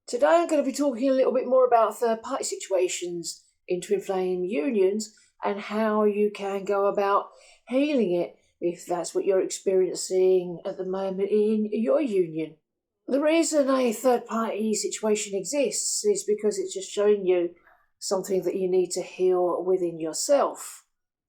Today I'm going to be talking a little bit more about third-party situations in twin flame unions and how you can go about healing it if that's what you're experiencing at the moment in your union. The reason a third-party situation exists is because it's just showing you something that you need to heal within yourself.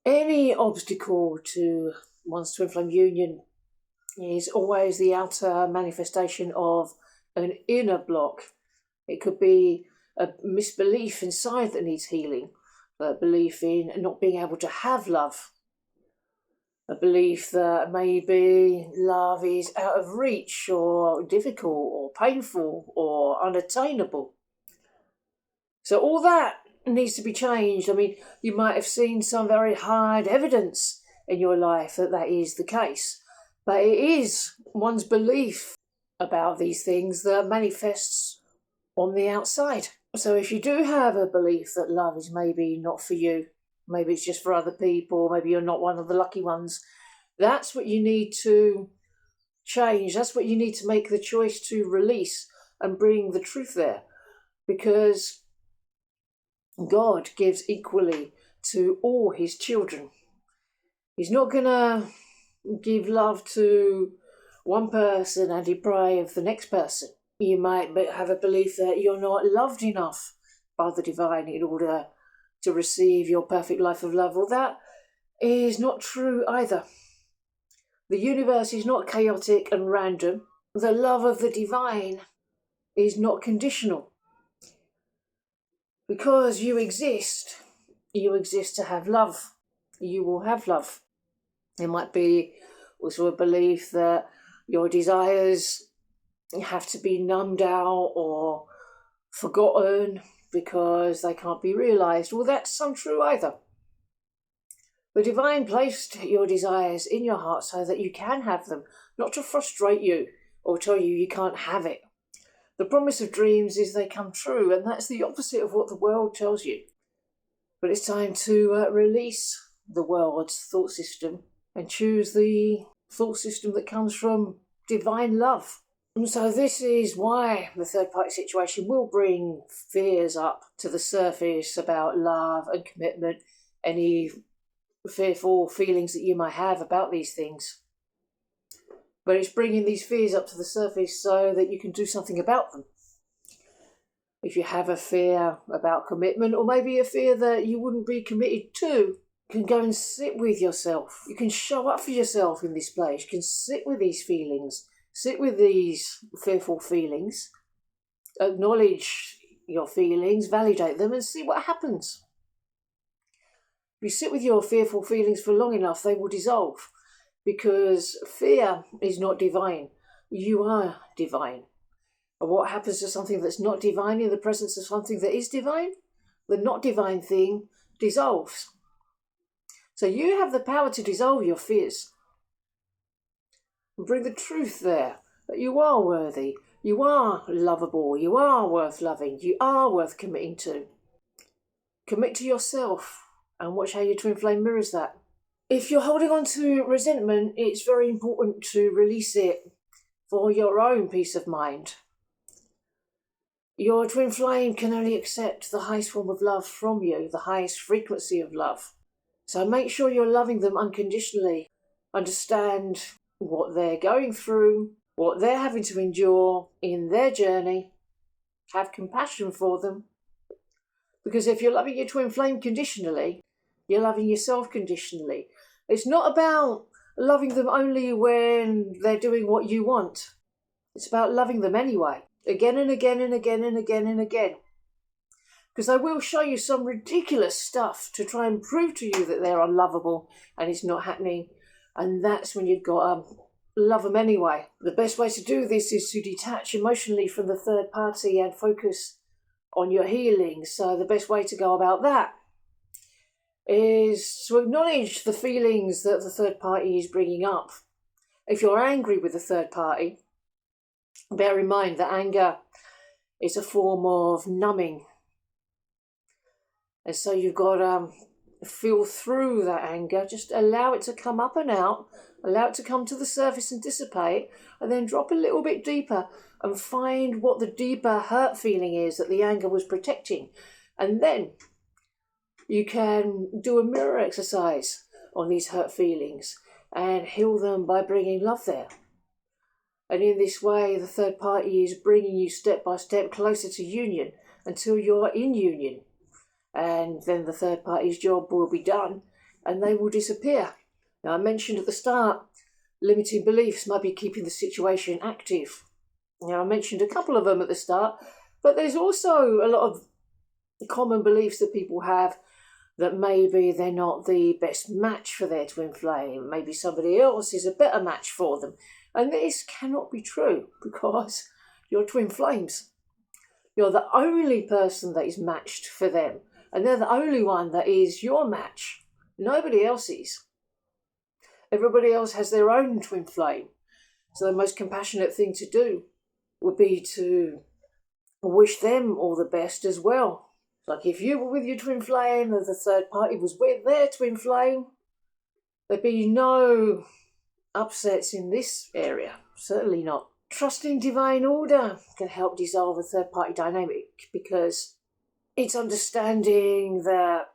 Any obstacle to one's twin flame union is always the outer manifestation of an inner block. It could be a misbelief inside that needs healing, a belief in not being able to have love, a belief that maybe love is out of reach or difficult or painful or unattainable. So all that needs to be changed. I mean, you might have seen some very hard evidence in your life that that is the case, but it is one's belief about these things that manifests on the outside. So if you do have a belief that love is maybe not for you, maybe it's just for other people, maybe you're not one of the lucky ones, that's what you need to change. That's what you need to make the choice to release and bring the truth there. Because God gives equally to all his children. He's not going to give love to one person and deprive the next person. You might have a belief that you're not loved enough by the divine in order to receive your perfect life of love. Well, that is not true either. The universe is not chaotic and random. The love of the divine is not conditional. Because you exist to have love. You will have love. There might be also a belief that your desires have to be numbed out or forgotten because they can't be realised. Well, that's untrue either. The divine placed your desires in your heart so that you can have them, not to frustrate you or tell you you can't have it. The promise of dreams is they come true, and that's the opposite of what the world tells you. But it's time to release the world's thought system and choose the thought system that comes from divine love. And so this is why the third-party situation will bring fears up to the surface about love and commitment, any fearful feelings that you might have about these things. But it's bringing these fears up to the surface so that you can do something about them. If you have a fear about commitment, or maybe a fear that you wouldn't be committed to, you can go and sit with yourself. You can show up for yourself in this place. You can sit with these feelings. Sit with these fearful feelings, acknowledge your feelings, validate them, and see what happens. If you sit with your fearful feelings for long enough, they will dissolve, because fear is not divine. You are divine. And what happens to something that's not divine in the presence of something that is divine? The not divine thing dissolves. So you have the power to dissolve your fears. And bring the truth there, that you are worthy, you are lovable, you are worth loving, you are worth committing to. Commit to yourself and watch how your twin flame mirrors that. If you're holding on to resentment, it's very important to release it for your own peace of mind. Your twin flame can only accept the highest form of love from you, the highest frequency of love. So make sure you're loving them unconditionally. Understand what they're going through, what they're having to endure in their journey. Have compassion for them. Because if you're loving your twin flame conditionally, you're loving yourself conditionally. It's not about loving them only when they're doing what you want. It's about loving them anyway, again and again and again and again and again. Because they will show you some ridiculous stuff to try and prove to you that they're unlovable and it's not happening. And that's when you've got to love them anyway. The best way to do this is to detach emotionally from the third party and focus on your healing. So the best way to go about that is to acknowledge the feelings that the third party is bringing up. If you're angry with the third party, bear in mind that anger is a form of numbing. And so you've got to feel through that anger, just allow it to come up and out, allow it to come to the surface and dissipate, and then drop a little bit deeper and find what the deeper hurt feeling is that the anger was protecting. And then you can do a mirror exercise on these hurt feelings and heal them by bringing love there. And in this way, the third party is bringing you step by step closer to union until you're in union. And then the third party's job will be done and they will disappear. Now, I mentioned at the start, limiting beliefs might be keeping the situation active. Now, I mentioned a couple of them at the start, but there's also a lot of common beliefs that people have that maybe they're not the best match for their twin flame. Maybe somebody else is a better match for them. And this cannot be true because you're twin flames. You're the only person that is matched for them. And they're the only one that is your match. Nobody else is. Everybody else has their own twin flame. So the most compassionate thing to do would be to wish them all the best as well. Like if you were with your twin flame and the third party was with their twin flame, there'd be no upsets in this area. Certainly not. Trusting divine order can help dissolve a third party dynamic because it's understanding that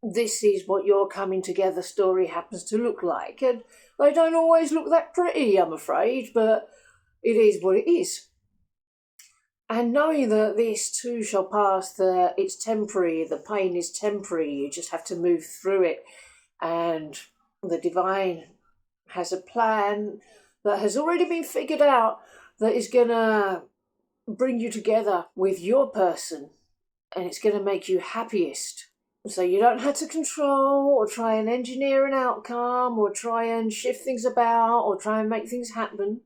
this is what your coming together story happens to look like. And they don't always look that pretty, I'm afraid, but it is what it is. And knowing that this too shall pass, that it's temporary, the pain is temporary, you just have to move through it. And the divine has a plan that has already been figured out that is going to bring you together with your person and it's going to make you happiest. So you don't have to control or try and engineer an outcome or try and shift things about or try and make things happen,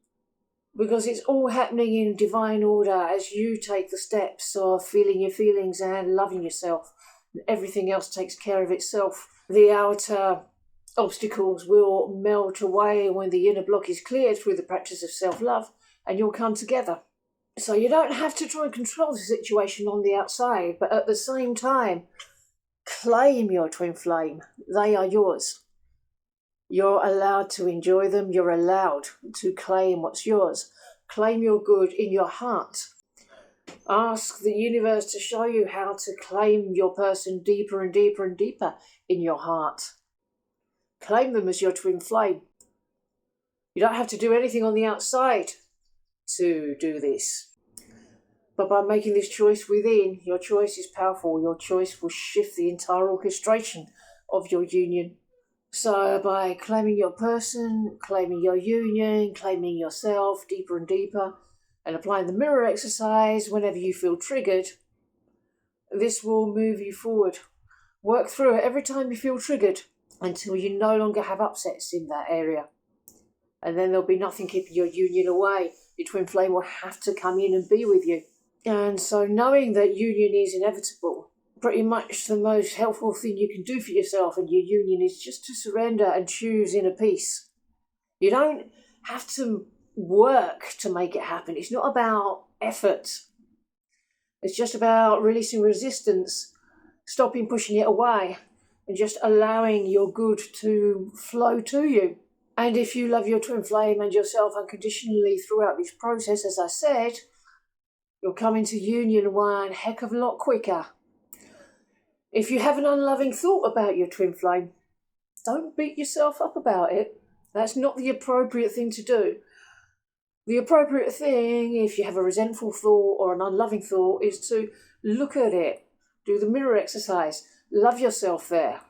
because it's all happening in divine order as you take the steps of feeling your feelings and loving yourself. And everything else takes care of itself. The outer obstacles will melt away when the inner block is cleared through the practice of self-love, and you'll come together. So you don't have to try and control the situation on the outside, but at the same time, claim your twin flame. They are yours. You're allowed to enjoy them. You're allowed to claim what's yours. Claim your good in your heart. Ask the universe to show you how to claim your person deeper and deeper and deeper in your heart. Claim them as your twin flame. You don't have to do anything on the outside to do this. But by making this choice within, your choice is powerful. Your choice will shift the entire orchestration of your union. So by claiming your person, claiming your union, claiming yourself deeper and deeper, and applying the mirror exercise whenever you feel triggered, this will move you forward. Work through it every time you feel triggered until you no longer have upsets in that area. And then there'll be nothing keeping your union away. Your twin flame will have to come in and be with you. And so knowing that union is inevitable, pretty much the most helpful thing you can do for yourself and your union is just to surrender and choose inner peace. You don't have to work to make it happen. It's not about effort. It's just about releasing resistance, stopping pushing it away, and just allowing your good to flow to you. And if you love your twin flame and yourself unconditionally throughout this process, as I said, you'll come into union one heck of a lot quicker. If you have an unloving thought about your twin flame, don't beat yourself up about it. That's not the appropriate thing to do. The appropriate thing, if you have a resentful thought or an unloving thought, is to look at it, do the mirror exercise, love yourself there.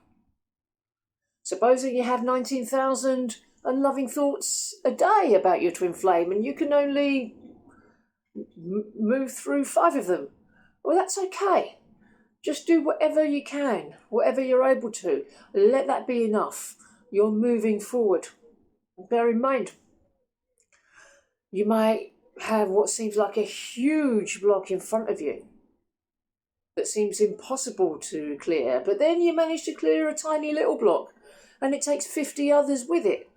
Supposing you have 19,000 unloving thoughts a day about your twin flame and you can only move through 5 of them, well, that's okay. Just do whatever you can, whatever you're able to. Let that be enough. You're moving forward. Bear in mind, you might have what seems like a huge block in front of you that seems impossible to clear, but then you manage to clear a tiny little block and it takes 50 others with it.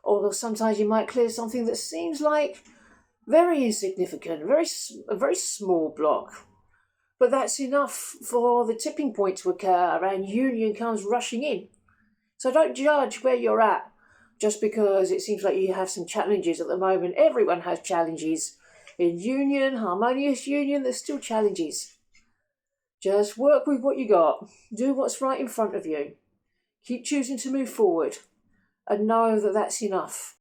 Or sometimes you might clear something that seems like very insignificant, a very small block. But that's enough for the tipping point to occur and union comes rushing in. So don't judge where you're at just because it seems like you have some challenges at the moment. Everyone has challenges. in union, harmonious union, there's still challenges. Just work with what you got. Do what's right in front of you. Keep choosing to move forward and know that that's enough.